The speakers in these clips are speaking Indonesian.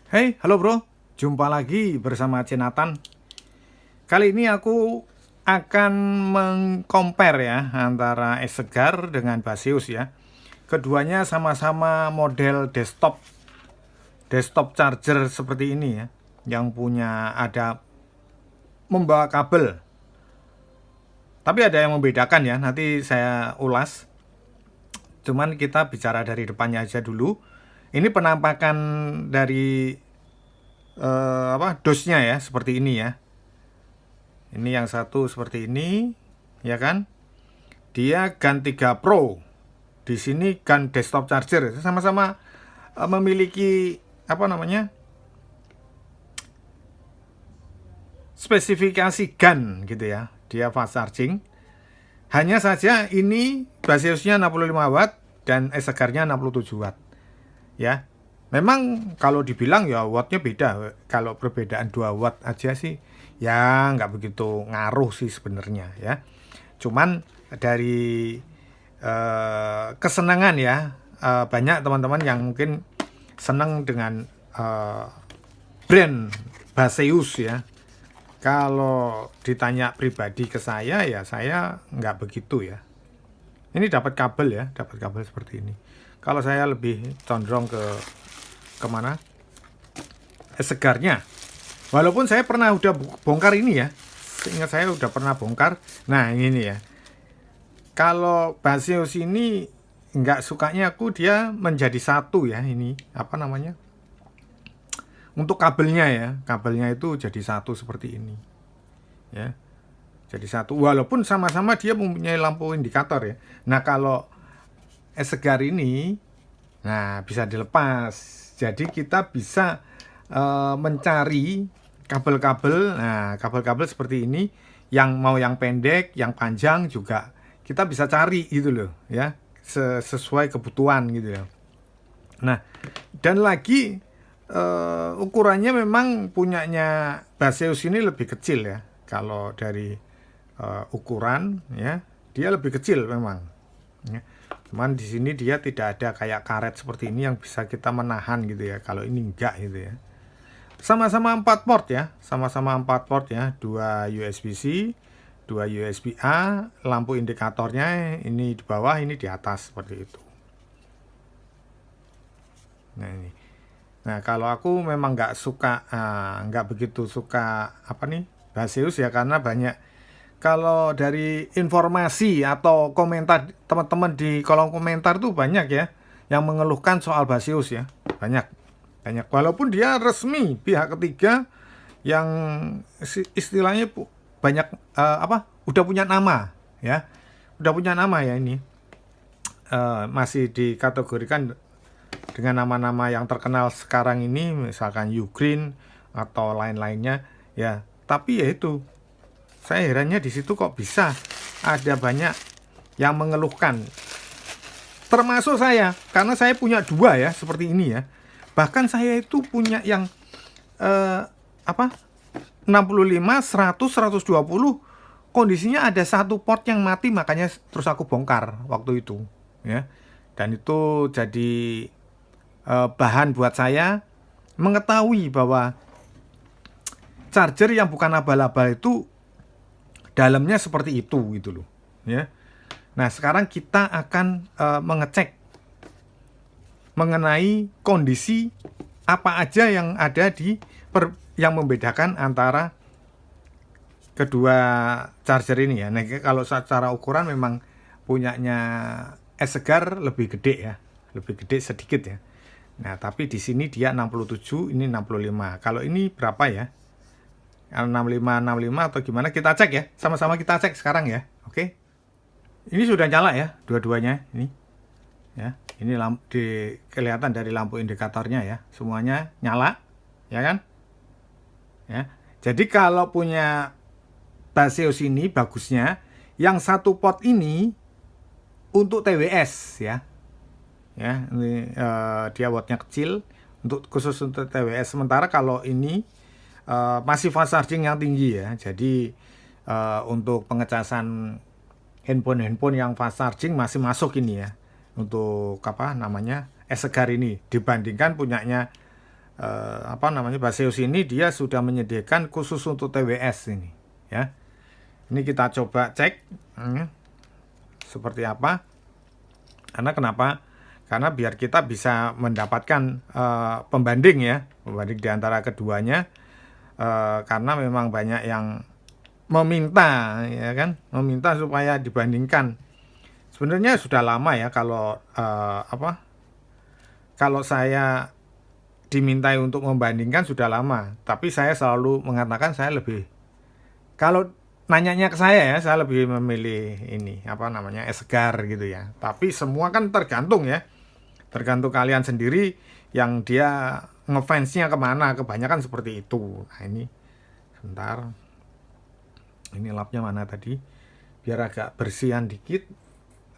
Hey, halo bro. Jumpa lagi bersama Cenatan. Kali ini aku akan mengcompare ya antara es segar dengan Baseus ya. Keduanya sama-sama model desktop charger seperti ini ya, yang punya ada membawa kabel. Tapi ada yang membedakan ya, nanti saya ulas. Cuman kita bicara dari depannya aja dulu. Ini penampakan dari dosnya ya, seperti ini ya. Ini yang satu seperti ini, ya kan? Dia GAN 3 Pro. Di sini GAN desktop charger. Sama-sama memiliki apa namanya? Spesifikasi GAN gitu ya. Dia fast charging. Hanya saja ini Baseusnya 65 watt dan es-segarnya 67 watt. Ya. Memang kalau dibilang ya wattnya beda. Kalau perbedaan 2 watt aja sih ya nggak begitu ngaruh sih sebenarnya ya. Cuman dari kesenangan ya, banyak teman-teman yang mungkin senang dengan brand Baseus ya. Kalau ditanya pribadi ke saya ya saya nggak begitu ya. Ini dapat kabel ya, dapat kabel seperti ini. Kalau saya lebih condong ke kemana? Segarnya. Walaupun saya pernah udah bongkar ini ya. Seingat saya udah pernah bongkar. Nah ini ya. Kalau Baseus ini nggak sukanya aku dia menjadi satu ya ini. Apa namanya? Untuk kabelnya ya. Kabelnya itu jadi satu seperti ini. Ya. Jadi satu. Walaupun sama-sama dia mempunyai lampu indikator ya. Nah kalau segar ini, nah bisa dilepas. Jadi kita bisa mencari kabel-kabel, nah kabel-kabel seperti ini, yang mau yang pendek, yang panjang juga kita bisa cari gitu loh, ya sesuai kebutuhan gitu ya. Nah dan lagi ukurannya memang punyanya Baseus ini lebih kecil ya, kalau dari ukuran ya dia lebih kecil memang. Ya. Cuman di sini dia tidak ada kayak karet seperti ini yang bisa kita menahan gitu ya. Kalau ini enggak gitu ya. Sama-sama 4 port ya, sama-sama 4 port ya, 2 USB-C, 2 USB-A, lampu indikatornya ini di bawah, ini di atas seperti itu. Nah ini. Nah kalau aku memang nggak suka, nggak begitu suka apa nih Baseus ya, karena banyak, kalau dari informasi atau komentar teman-teman di kolom komentar tuh banyak ya yang mengeluhkan soal Baseus ya, banyak banyak. Walaupun dia resmi pihak ketiga yang istilahnya banyak udah punya nama ya, udah punya nama ya ini, masih dikategorikan dengan nama-nama yang terkenal sekarang ini, misalkan Ugreen atau lain-lainnya ya. Tapi ya itu, saya herannya di situ kok bisa ada banyak yang mengeluhkan, termasuk saya, karena saya punya dua ya seperti ini ya. Bahkan saya itu punya yang eh, apa 65, 100, 120, kondisinya ada satu port yang mati, makanya terus aku bongkar waktu itu ya. Dan itu jadi bahan buat saya mengetahui bahwa charger yang bukan abal-abal itu dalamnya seperti itu gitu loh ya. Nah sekarang kita akan mengecek mengenai kondisi apa aja yang ada yang membedakan antara kedua charger ini ya. Nah kalau secara ukuran memang punyanya es segar lebih gede ya, lebih gede sedikit ya. Nah tapi di sini dia 67, ini 65. Kalau ini berapa ya? 65 atau gimana, kita cek ya, sama-sama kita cek sekarang ya. Oke, ini sudah nyala ya dua-duanya ini ya. Ini kelihatan dari lampu indikatornya ya, semuanya nyala ya kan ya. Jadi kalau punya Baseus ini bagusnya yang satu pot ini untuk TWS ya, ini dia wattnya kecil, khusus untuk TWS. Sementara kalau ini masih fast charging yang tinggi ya. Jadi untuk pengecasan handphone yang fast charging masih masuk ini ya. Untuk apa namanya es segar ini dibandingkan punyanya Baseus ini dia sudah menyediakan khusus untuk TWS ini ya. Ini kita coba cek seperti apa. Karena kenapa? Karena biar kita bisa mendapatkan pembanding ya, pembanding di antara keduanya. Karena memang banyak yang meminta ya kan, meminta supaya dibandingkan. Sebenarnya sudah lama ya kalau kalau saya dimintai untuk membandingkan sudah lama, tapi saya selalu mengatakan saya lebih, kalau nanyanya ke saya lebih memilih ini es segar gitu ya. Tapi semua kan tergantung ya, tergantung kalian sendiri yang dia ngefansnya kemana, kebanyakan seperti itu. Nah ini sebentar, ini lapnya mana tadi, biar agak bersihan dikit.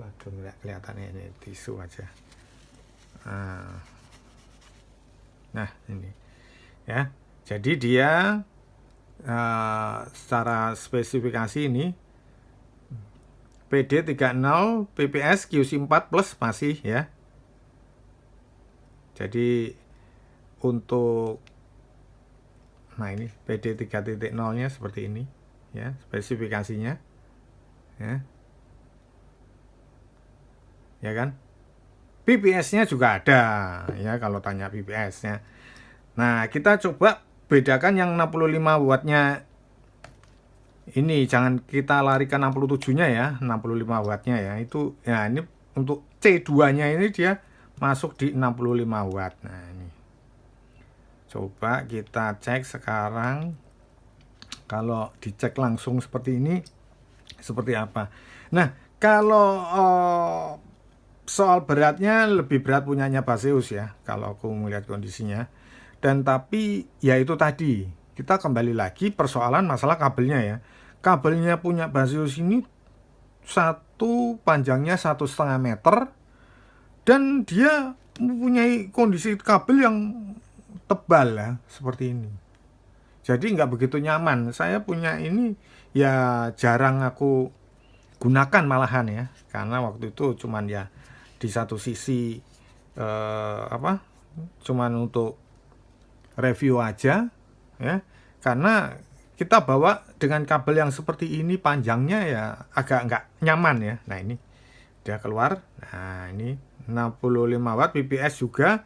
Waduh nggak kelihatannya, ini tisu aja. Nah ini ya, jadi dia secara spesifikasi ini PD30 PPS QC4 plus masih ya. Jadi untuk ini PD 3.0 nya seperti ini ya spesifikasinya ya kan. PPS-nya juga ada ya kalau tanya PPS-nya. Nah, kita coba bedakan yang 65 wattnya ini, jangan kita lari ke 67-nya ya, 65 wattnya ya. Itu ya, ini untuk C2-nya ini dia masuk di 65 watt. Nah, ini. Coba kita cek sekarang. Kalau dicek langsung seperti ini seperti apa. Nah, kalau soal beratnya lebih berat punyanya Baseus ya, kalau aku melihat kondisinya. Dan tapi ya itu tadi, kita kembali lagi persoalan masalah kabelnya ya. Kabelnya punya Baseus ini panjangnya 1,5 meter, dan dia mempunyai kondisi kabel yang tebal ya, seperti ini. Jadi nggak begitu nyaman. Saya punya ini ya jarang aku gunakan malahan ya, karena waktu itu cuman ya di satu sisi cuman untuk review aja ya, karena kita bawa dengan kabel yang seperti ini panjangnya ya agak nggak nyaman ya. Nah ini dia keluar. Nah ini 65 watt PPS juga,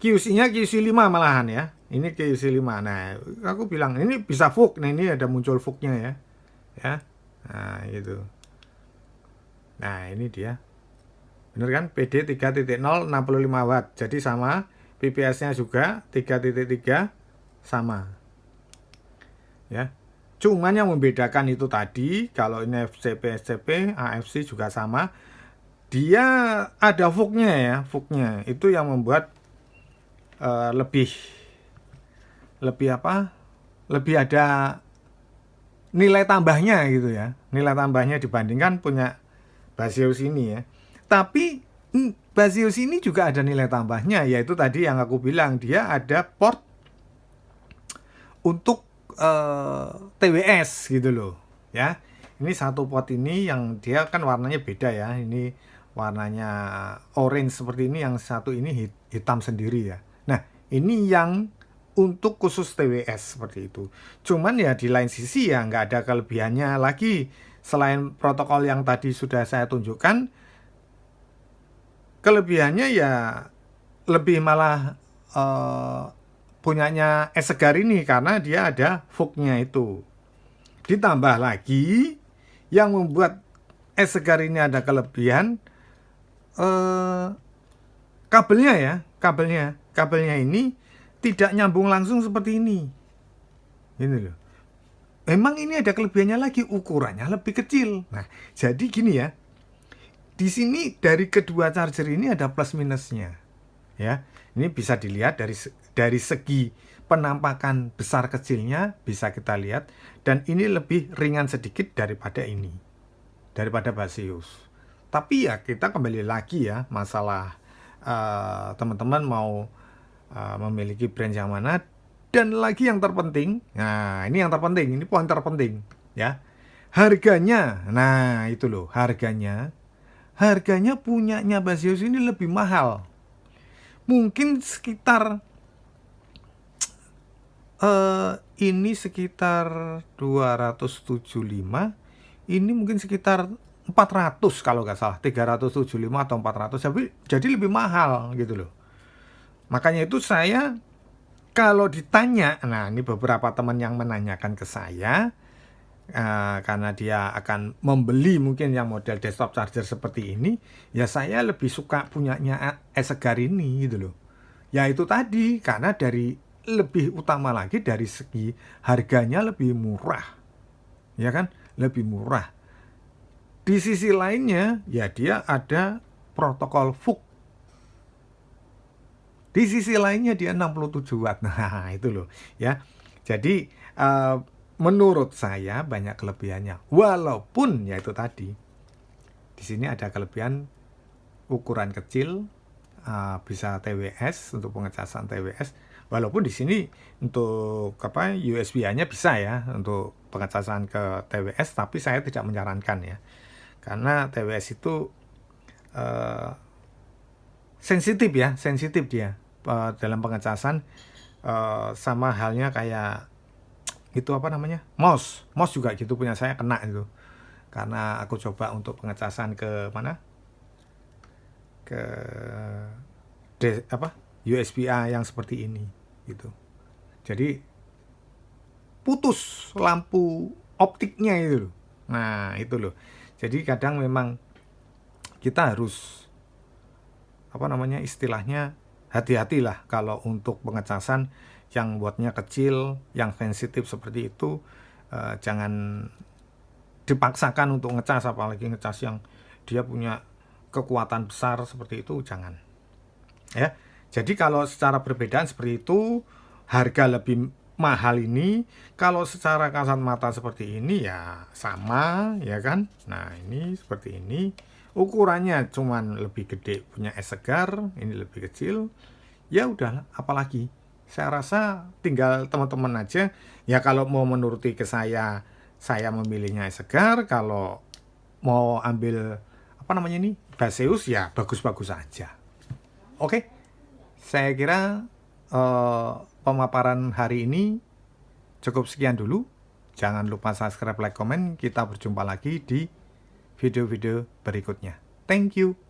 QC-nya QC5 malahan ya. Ini QC5. Nah aku bilang ini bisa VOOC. Nah ini ada muncul VOOC-nya ya. Nah gitu. Nah ini dia, bener kan, PD 3.0 65 watt, jadi sama. PPS-nya juga 3.3 sama ya. Cuman yang membedakan itu tadi, kalau ini FCP, SCP, AFC juga sama, dia ada VOOC-nya ya. VOOC-nya itu yang membuat lebih ada nilai tambahnya gitu ya, nilai tambahnya dibandingkan punya Baseus ini ya. Tapi Baseus ini juga ada nilai tambahnya, yaitu tadi yang aku bilang, dia ada port untuk TWS gitu loh ya. Ini satu port ini yang dia kan warnanya beda ya. Ini warnanya orange seperti ini, yang satu ini hitam sendiri ya. Nah ini yang untuk khusus TWS seperti itu. Cuman ya di lain sisi ya nggak ada kelebihannya lagi. Selain protokol yang tadi sudah saya tunjukkan, kelebihannya ya lebih malah punyanya es segar ini, karena dia ada VOOC-nya itu. Ditambah lagi yang membuat es segar ini ada kelebihan, kabelnya ya, kabelnya ini tidak nyambung langsung seperti ini. Ini loh. Memang ini ada kelebihannya lagi, ukurannya lebih kecil. Nah, jadi gini ya. Di sini dari kedua charger ini ada plus minusnya. Ya. Ini bisa dilihat dari segi penampakan besar kecilnya bisa kita lihat, dan ini lebih ringan sedikit daripada ini. Daripada Baseus. Tapi ya kita kembali lagi ya, masalah teman-teman mau memiliki brand yang mana. Dan lagi yang terpenting, nah ini yang terpenting, ini poin terpenting ya, harganya. Nah itu loh, harganya punyanya Baseus ini lebih mahal, mungkin sekitar Ini sekitar 275, ini mungkin sekitar 400 kalau nggak salah, 375 atau 400, jadi lebih mahal gitu loh. Makanya itu saya kalau ditanya, nah ini beberapa teman yang menanyakan ke saya, karena dia akan membeli mungkin yang model desktop charger seperti ini, ya saya lebih suka punyanya Segar ini gitu loh. Ya itu tadi, karena lebih utama lagi dari segi harganya lebih murah, ya kan, lebih murah. Di sisi lainnya, ya dia ada protokol VOOC. Di sisi lainnya dia 67 watt. Nah, itu loh, ya. Jadi menurut saya banyak kelebihannya. Walaupun ya itu tadi, di sini ada kelebihan ukuran kecil, bisa TWS untuk pengecasan TWS. Walaupun di sini untuk USB-A-nya bisa ya untuk pengecasan ke TWS, tapi saya tidak menyarankan ya, karena TWS itu sensitif dia dalam pengecasan, sama halnya kayak itu mouse juga gitu, punya saya kena itu karena aku coba untuk pengecasan ke mana, ke USB-A yang seperti ini gitu. Jadi putus lampu optiknya itu loh. Nah, itu loh. Jadi kadang memang kita harus istilahnya hati-hatilah kalau untuk pengecasan yang buatnya kecil, yang sensitif seperti itu. Jangan dipaksakan untuk ngecas, apalagi ngecas yang dia punya kekuatan besar seperti itu, jangan. Ya, jadi kalau secara perbedaan seperti itu, harga lebih mahal ini, kalau secara kasat mata seperti ini ya sama, ya kan. Nah, ini seperti ini, ukurannya cuman lebih gede, punya Segar, ini lebih kecil. Ya udahlah, apalagi saya rasa tinggal teman-teman aja ya, kalau mau menuruti ke saya memilihnya Segar. Kalau mau ambil Baseus, ya bagus-bagus aja. Oke, saya kira pemaparan hari ini cukup sekian dulu. Jangan lupa subscribe, like, komen. Kita berjumpa lagi di video-video berikutnya. Thank you.